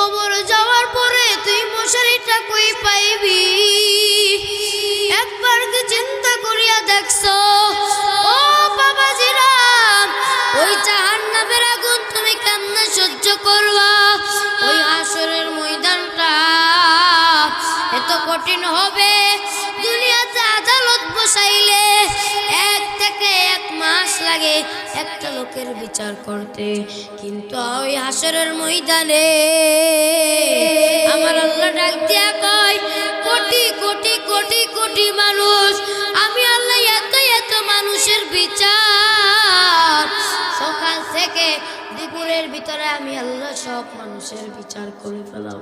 কবর যাওয়ার পরে তুই মশারিটা কই পাইবি? একবার কি চিন্তা করিয়া দেখছো ও বাবাজিরা, ওই জাহান্নামের আগুন তুমি কেমনে সহ্য করবা? ওই হাসরের ময়দানটা এত কঠিন হবে। দুনিয়াতে আদালত বসাইলে 1 থেকে 1 মাস লাগে একটা লোকের বিচার করতে, কিন্তু ওই হাসরের ময়দানে আমার আল্লাহ ডাক দিয়া কয়, কোটি কোটি কোটি কোটি মানুষ, আমি আল্লাহ এত এত মানুষের বিচার, সকাল থেকে দুপুরের ভিতরে আমি আল্লাহ সব মানুষের বিচার করে ফেলাম।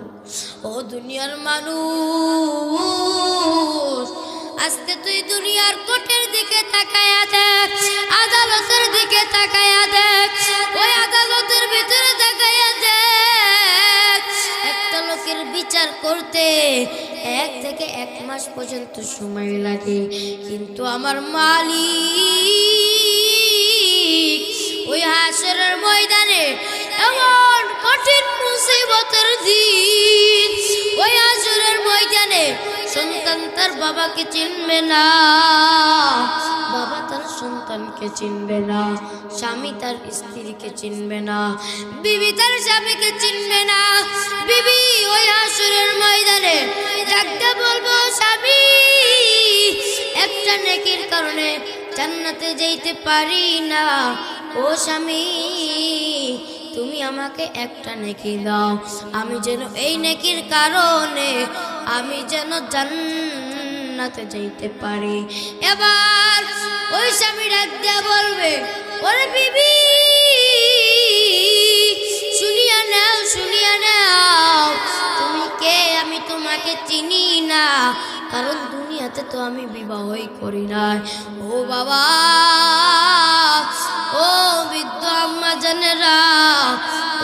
ও দুনিয়ার মানুষ, আজকে তুই দুনিয়ার কোর্টের দিকে তাকায়া দেখ, আদালতের দিকে তাকায়া দেখ, ওই আদালতের ভিতরে তাকায়া দেখ, একটা লোকের বিচার করতে 1 থেকে 1 মাস পর্যন্ত সময় লাগে, কিন্তু আমার মালিক ওই হাসরের ময়দানে এমন কঠিন মুসিবতের দিন, ওই হাসরের ময়দানে সন্তান তার বাবাকে চিনবে না, বাবা তার সন্তানকে চিনবে না, স্বামী তার স্ত্রীকে চিনবে না, বিবি তার স্বামীকে চিনবে না। বিবি ওই হাসরের ময়দানে ডাকতে বলবো, স্বামী একটা নেকির কারণে জান্নাতে যাইতে পারি না, ও স্বামী তুমি আমাকে একটা নেকি দাও, আমি যেন এই নেকির কারণে আমি যেন জান্নাতে যাইতে পারি। এবার ওই স্বামী ডাক দিয়া বলবে, ওরে বিবি শুনিয়া নাও, শুনিয়া নাও, তুমি কে? আমি তোমাকে চিনি না, কারণ দুনিয়াতে তো আমি বিবাহই করি নাই। ও বাবা, ও বৃদ্ধ আম্মা জানেরা,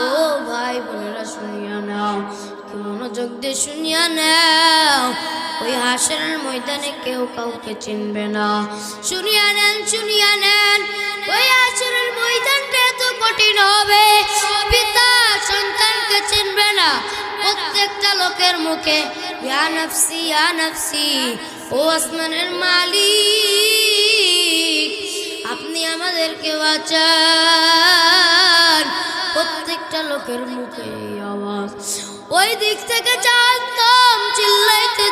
ও ভাই বোনেরা, শুনিয়া নাও, মনোযোগ দিয়ে শুনিয়া নাও, ওই হাসরের ময়দানে কেউ কাউকে চিনবে না। শুনিয়া নেন, শুনিয়া নেন, ওই হাসরের ময়দানটা এত কঠিন হবে, পিতা সন্তানকে চিনবে না, প্রত্যেকটা লোকের মুখে ইয়া নফসি ইয়া নফসি, ও আসমানের মালিক আপনি আমাদেরকে বাঁচান, প্রত্যেকটা লোকের মুখে আওয়াজ। ওই দিক থেকে জাহান্নাম চিল্লাইতে